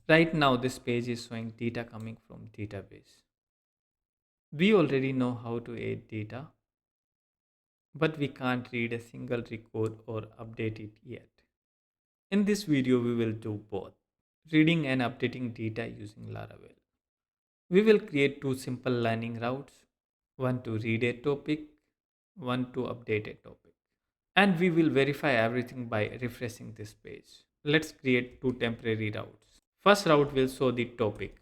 Right now, this page is showing data coming from database. We already know how to add data, but we can't read a single record or update it yet. In this video, we will do both, reading and updating data using Laravel. We will create two simple learning routes, one to read a topic, one to update a topic. And we will verify everything by refreshing this page. Let's create two temporary routes. First route will show the topic.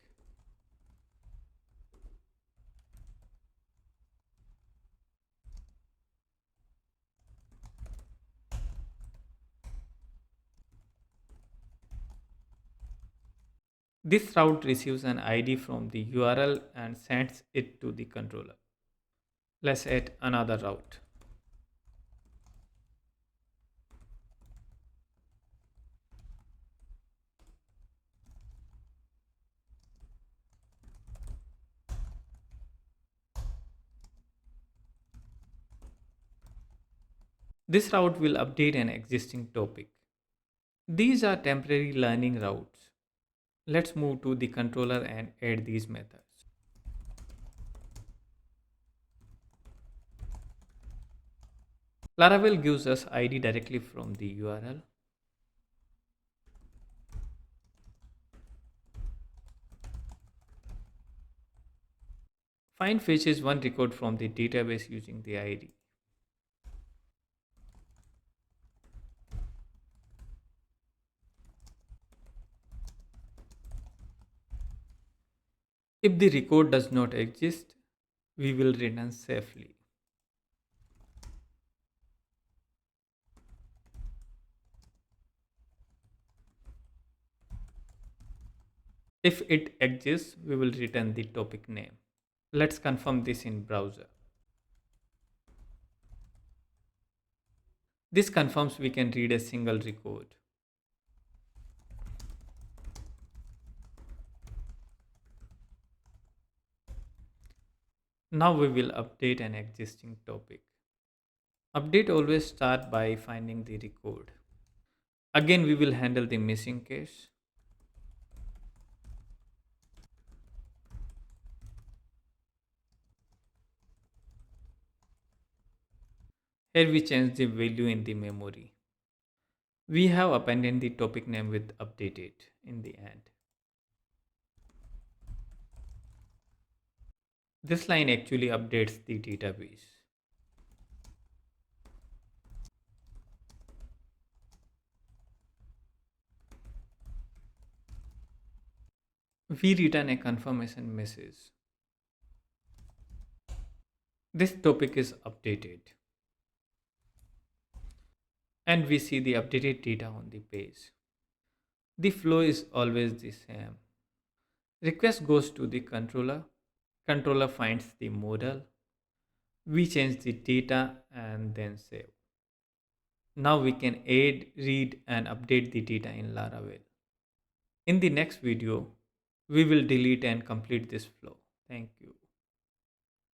This route receives an ID from the URL and sends it to the controller. Let's add another route. This route will update an existing topic. These are temporary learning routes. Let's move to the controller and add these methods. Laravel gives us ID directly from the URL. Find fetches one record from the database using the ID. If the record does not exist, we will return safely. If it exists, we will return the topic name. Let's confirm this in browser. This confirms we can read a single record. Now we will update an existing topic. Update always start by finding the record. Again, we will handle the missing case. Here we change the value in the memory. We have appended the topic name with updated in the end. This line actually updates the database. We return a confirmation message. This topic is updated. And we see the updated data on the page. The flow is always the same. Request goes to the controller. Controller finds the model. We change the data and then save. Now we can add, read, and update the data in Laravel. In the next video, we will delete and complete this flow. Thank you.